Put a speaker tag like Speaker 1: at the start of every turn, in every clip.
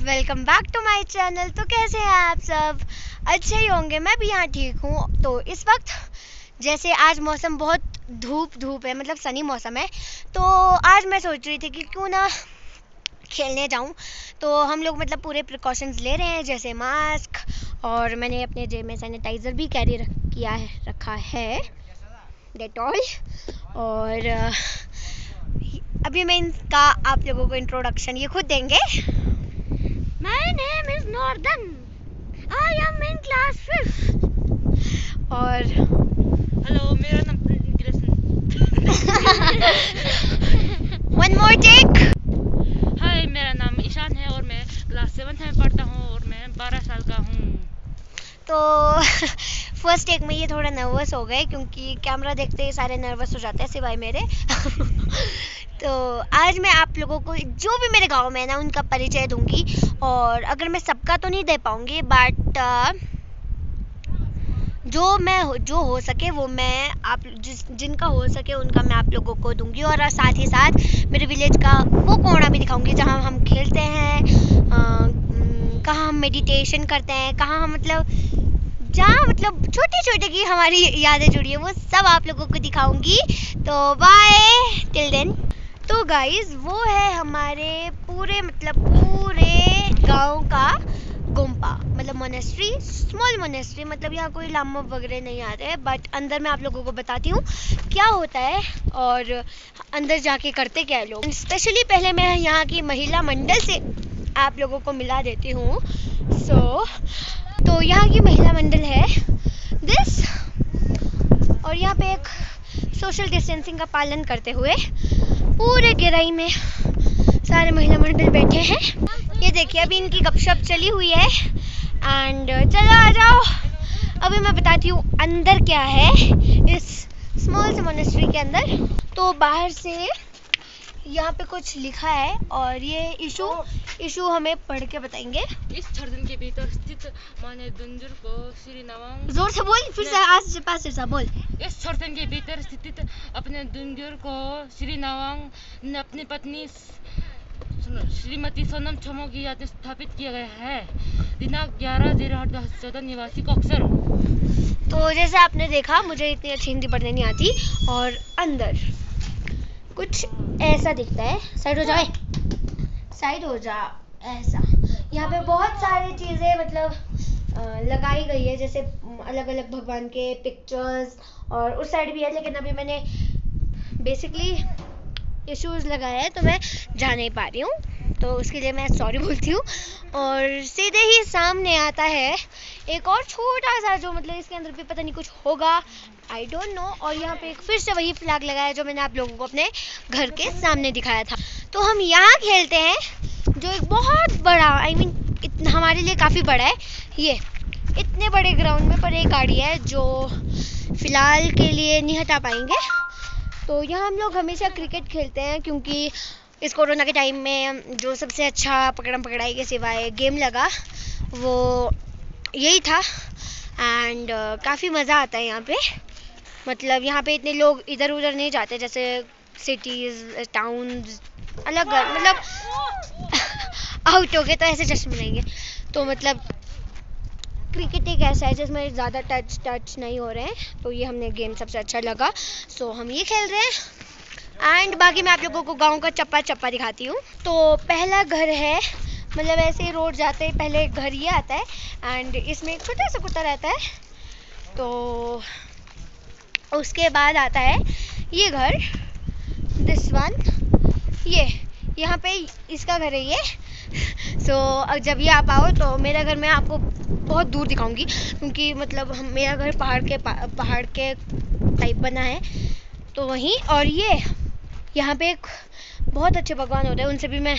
Speaker 1: Welcome back to my channel. तो कैसे हैं आप सब? अच्छे ही होंगे, मैं भी यहाँ ठीक हूँ। तो इस वक्त जैसे आज मौसम बहुत धूप है, मतलब सनी मौसम है। तो आज मैं सोच रही थी कि क्यों ना खेलने जाऊँ। तो हम लोग मतलब पूरे प्रिकॉशंस ले रहे हैं, जैसे मास्क, और मैंने अपने जेब में सैनिटाइज़र भी कैरी रखा है, डेटॉल। और अभी मैं इनका आप लोगों को इंट्रोडक्शन ये खुद देंगे। My name is Northern. I am in class 5th. और
Speaker 2: हेलो, मेरा नाम कृष्ण।
Speaker 1: One more take.
Speaker 2: हाय, मेरा नाम ईशान है और मैं क्लास 7 में पढ़ता हूँ और मैं 12 साल का हूँ।
Speaker 1: तो फर्स्ट टेक में ये थोड़ा नर्वस हो गए क्योंकि कैमरा देखते ही सारे नर्वस हो जाते हैं सिवाय मेरे। तो आज मैं आप लोगों को जो भी मेरे गांव में है ना उनका परिचय दूंगी, और अगर मैं सबका तो नहीं दे पाऊंगी, बट जो हो सके वो मैं जिनका हो सके उनका मैं आप लोगों को दूंगी। और साथ ही साथ मेरे विलेज का वो कोना भी दिखाऊंगी जहाँ हम खेलते हैं, कहाँ हम मेडिटेशन करते हैं, कहाँ हम जहाँ छोटे छोटे की हमारी यादें जुड़ी है, वो सब आप लोगों को दिखाऊंगी। तो बाय टिल देन। तो गाइस, वो है हमारे पूरे गांव का गुम्पा, मतलब मोनेस्ट्री, स्मॉल मोनेस्ट्री। मतलब यहाँ कोई लामा वगैरह नहीं आते हैं, बट अंदर मैं आप लोगों को बताती हूँ क्या होता है और अंदर जाके करते क्या है लोग। स्पेशली पहले मैं यहाँ की महिला मंडल से आप लोगों को मिला देती हूँ। तो यहाँ की महिला मंडल है दिस, और यहाँ पे एक सोशल डिस्टेंसिंग का पालन करते हुए पूरे गहराई में सारे महिला मंडल बैठे हैं। ये देखिए, अभी इनकी गपशप चली हुई है। एंड चलो आ जाओ, अभी मैं बताती हूँ अंदर क्या है इस स्मॉल से मोनेस्ट्री के अंदर। तो बाहर से यहाँ पे कुछ लिखा है और ये इशू हमें पढ़ के बताएंगे।
Speaker 2: इस छर्दन के भीतर स्थित माने दुंजुर को श्री नवांग।
Speaker 1: जोर से बोल, फिर से आज से पास से बोल।
Speaker 2: इस छर्दन के भीतर स्थित अपने दुंजुर को श्री नवांग ने अपनी पत्नी श्रीमती सोनम छोमो की याद स्थापित किया गया है। दिनांक 11/08/2014 निवासी कॉक्सर।
Speaker 1: तो जैसे आपने देखा, मुझे इतनी अच्छी हिंदी पढ़ने नहीं आती। और अंदर कुछ ऐसा दिखता है। साइड हो जा ऐसा। यहाँ पे बहुत सारी चीज़ें लगाई गई है, जैसे अलग अलग भगवान के पिक्चर्स, और उस साइड भी है, लेकिन अभी मैंने बेसिकली इश्यूज लगाया है तो मैं जा नहीं पा रही हूँ, तो उसके लिए मैं सॉरी बोलती हूँ। और सीधे ही सामने आता है एक और छोटा सा, जो इसके अंदर भी पता नहीं कुछ होगा, आई डोंट नो। और यहाँ पे एक फिर से वही फ्लैग लगा है जो मैंने आप लोगों को अपने घर के सामने दिखाया था। तो हम यहाँ खेलते हैं, जो एक बहुत बड़ा, हमारे लिए काफ़ी बड़ा है ये, इतने बड़े ग्राउंड में, पर एक गाड़ी है जो फिलहाल के लिए नहीं हटा पाएंगे। तो यहाँ हम लोग हमेशा क्रिकेट खेलते हैं, क्योंकि इस कोरोना के टाइम में जो सबसे अच्छा पकड़म पकड़ाई के सिवाय गेम लगा वो यही था। एंड काफ़ी मज़ा आता है यहाँ पे। मतलब यहाँ पे इतने लोग इधर उधर नहीं जाते, जैसे सिटीज़ टाउन्स अलग, आउट हो गए तो ऐसे जश्न मनाएंगे। तो क्रिकेट एक ऐसा है जिसमें ज़्यादा टच नहीं हो रहे हैं, तो ये हमने गेम सबसे अच्छा लगा, सो हम ये खेल रहे हैं। एंड बाकी मैं आप लोगों को गांव का चप्पा दिखाती हूँ। तो पहला घर है, ऐसे ही रोड जाते ही पहले घर ये आता है, एंड इसमें एक छोटा सा कुत्ता रहता है। तो उसके बाद आता है ये घर, दिस वन, ये यहाँ पे इसका घर है ये। सो जब ये आप आओ तो मेरा घर मैं आपको बहुत दूर दिखाऊंगी, क्योंकि मेरा घर पहाड़ के टाइप बना है, तो वहीं। और ये यहाँ पे एक बहुत अच्छे भगवान होते हैं, उनसे भी मैं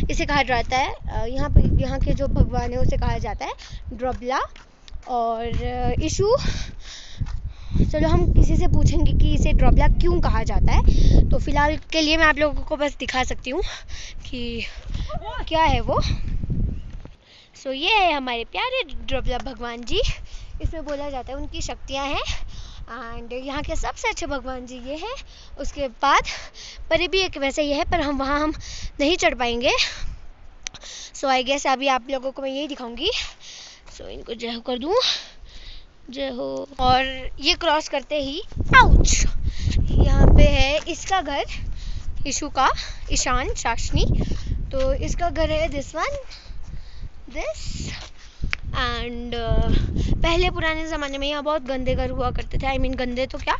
Speaker 1: इसे कहा जाता है, यहाँ के जो भगवान है उसे कहा जाता है ड्रबला और इशू। चलो हम किसी से पूछेंगे कि इसे ड्रबला क्यों कहा जाता है। तो फिलहाल के लिए मैं आप लोगों को बस दिखा सकती हूँ कि क्या है वो। सो ये है हमारे प्यारे ड्रबला भगवान जी। इसमें बोला जाता है उनकी शक्तियाँ हैं, एंड यहाँ के सबसे अच्छे भगवान जी ये हैं। उसके बाद परे भी एक वैसे ही है, पर हम नहीं चढ़ पाएंगे। सो आई गेस अभी आप लोगों को मैं यही दिखाऊंगी। सो इनको जय हो कर दूं, जय हो। और ये क्रॉस करते ही आउच, यहाँ पे है इसका घर, ईशु का, ईशान शाशनी। तो इसका घर है दिस वन, दिस। एंड पहले पुराने ज़माने में यहाँ बहुत गंदे घर हुआ करते थे। आई मीन गंदे तो क्या,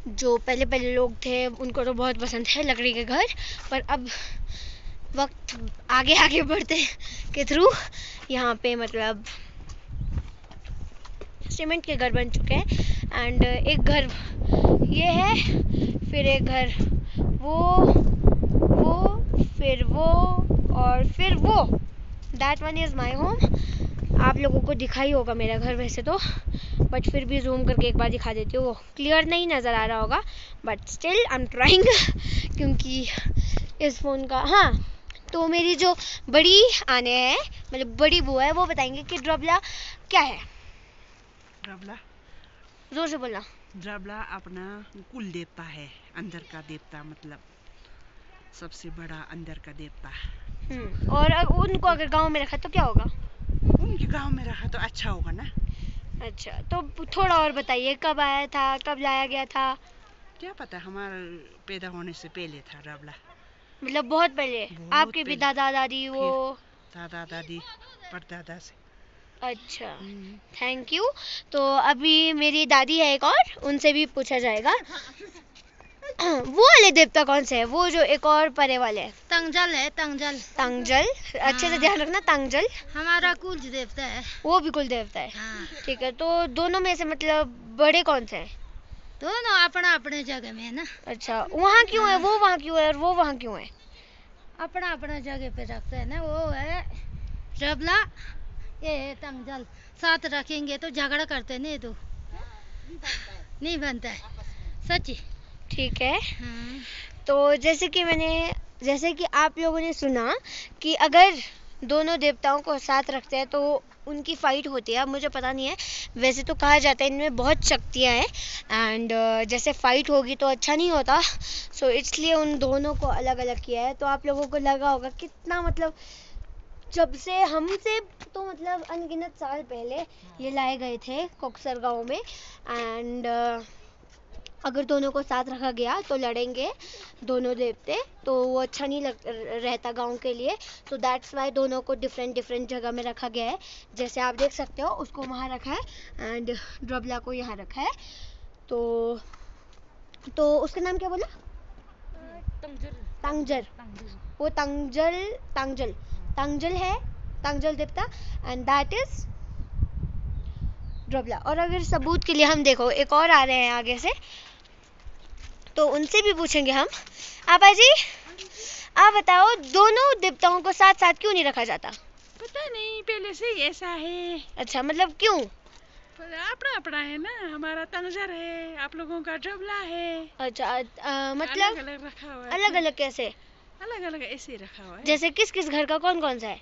Speaker 1: जो पहले पहले लोग थे उनको तो बहुत पसंद है लकड़ी के घर। पर अब वक्त आगे आगे बढ़ते के थ्रू यहाँ पे मतलब सीमेंट के घर बन चुके हैं। एंड एक घर ये है, फिर एक घर वो, फिर वो, और फिर वो। That one is my home. आप लोगों को दिखा ही होगा मेरा घर वैसे तो, बट फिर भी जूम करके एक बार दिखा देती हूँ। वो क्लियर नहीं नज़र आ रहा होगा but still I am trying क्योंकि इस फ़ोन का। हाँ, तो मेरी जो बड़ी आने हैं, मतलब बड़ी बुआ है, वो बताएंगे कि ड्रबला क्या है।
Speaker 3: ड्रबला,
Speaker 1: जोर से बोलना।
Speaker 3: ड्रबला अपना कुल देवता है, अंदर का देवता, मतलब सबसे बड़ा अंदर का देवता।
Speaker 1: और उनको अगर गांव में रखा तो क्या होगा?
Speaker 3: उनके गांव में रखा तो अच्छा होगा ना।
Speaker 1: अच्छा, तो थोड़ा और बताइए, कब आया था, कब लाया गया था?
Speaker 3: क्या पता, हमारे पैदा होने से पहले था ड्रबला।
Speaker 1: मतलब बहुत पहले? आपके भी दादा दादी वो?
Speaker 3: दादा दादी परदादा से।
Speaker 1: अच्छा, थैंक यू। तो अभी मेरी दादी है एक और, उनसे भी पूछा जाएगा। वो वाले देवता कौन से है, वो जो एक और परे वाले है?
Speaker 4: तंगजल है, तंगजल।
Speaker 1: तंगजल, अच्छे से ध्यान रखना। तंगजल
Speaker 4: हमारा कुल देवता है।
Speaker 1: वो भी कुल देवता है।
Speaker 4: हाँ।
Speaker 1: ठीक है, तो दोनों में से मतलब बड़े कौन से हैं?
Speaker 4: दोनों अपना अपने जगह में है ना।
Speaker 1: अच्छा, वहाँ क्यों है, वो वहाँ क्यों है, और वो वहाँ क्यों है?
Speaker 4: अपना अपना जगह पे रखते हैं ना। वो है ड्रबला, ये है तंगजल। साथ रखेंगे तो झगड़ा करते नहीं, तो नहीं बनता है, सच्ची।
Speaker 1: ठीक है।
Speaker 4: हाँ।
Speaker 1: तो जैसे कि आप लोगों ने सुना कि अगर दोनों देवताओं को साथ रखते हैं तो उनकी फाइट होती है। अब मुझे पता नहीं है, वैसे तो कहा जाता है इनमें बहुत शक्तियाँ हैं एंड जैसे फाइट होगी तो अच्छा नहीं होता, सो इसलिए उन दोनों को अलग अलग किया है। तो आप लोगों को लगा होगा कितना, मतलब जब से हमसे तो मतलब अनगिनत साल पहले ये लाए गए थे कोकसर गाँव में। एंड अगर दोनों को साथ रखा गया तो लड़ेंगे दोनों देवते, तो वो अच्छा नहीं रहता गांव के लिए। तो दैट्स वाई दोनों को डिफरेंट जगह में रखा गया है। जैसे आप देख सकते हो, उसको वहाँ रखा है एंड ड्रबला को यहाँ रखा है। तो उसका नाम क्या बोला? तंगजल। वो तंगजल है, तंगजल देवता, एंड दैट इज ड्रबला। और अगर सबूत के लिए हम देखो, एक और आ रहे हैं आगे से, तो उनसे भी पूछेंगे हम। आपा जी, आप बताओ, दोनों देवताओं को साथ साथ क्यों नहीं रखा जाता?
Speaker 3: पता नहीं, पहले से ही ऐसा है।
Speaker 1: अच्छा, मतलब क्यों?
Speaker 3: अपना अपना है ना, हमारा तंगजल है, आप लोगों का ड्रबला है।
Speaker 1: अच्छा, मतलब
Speaker 3: अलग अलग रखा हुआ है।
Speaker 1: अलग अलग कैसे?
Speaker 3: अलग अलग ऐसे रखा हुआ है।
Speaker 1: जैसे किस किस घर का कौन कौन सा है?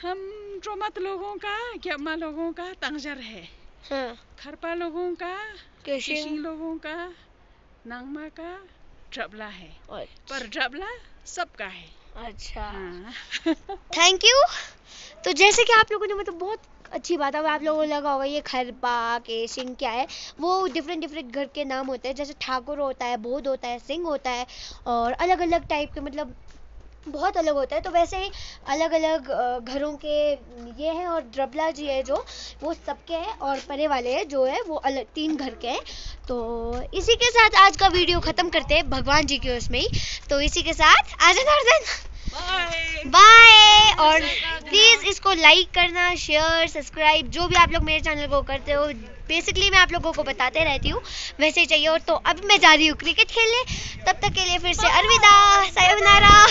Speaker 3: हम ट्रोमत लोगों का, ग्यामा लोगों का तंगजल है।
Speaker 1: हाँ,
Speaker 3: खरपा लोगों का,
Speaker 1: केशिंग
Speaker 3: केशिंग लोगों का, नांगमा का ड्रबला है। पर ड्रबला सबका है।
Speaker 1: अच्छा,
Speaker 3: हाँ।
Speaker 1: Thank you. तो जैसे कि आप लोगों ने, मतलब बहुत अच्छी बात है, आप लोगों को लगा होगा ये खरपा केशिंग क्या है। वो डिफरेंट घर के नाम होते हैं, जैसे ठाकुर होता है, बोध होता है, सिंह होता है, और अलग अलग टाइप के, मतलब बहुत अलग होता है। तो वैसे ही अलग अलग घरों के ये हैं, और ड्रबला जी है जो वो सबके हैं, और परे वाले हैं जो है वो अलग 3 घर के हैं। तो इसी के साथ आज का वीडियो ख़त्म करते हैं, भगवान जी के उसमें ही। तो इसी के साथ बाय। और प्लीज़ इसको लाइक करना, शेयर, सब्सक्राइब, जो भी आप लोग मेरे चैनल को करते हो, बेसिकली मैं आप लोगों को बताते रहती हूँ, वैसे ही चाहिए। और तो अब मैं जा रही हूँ क्रिकेट खेलने, तब तक के लिए फिर से अलविदा, सायोनारा।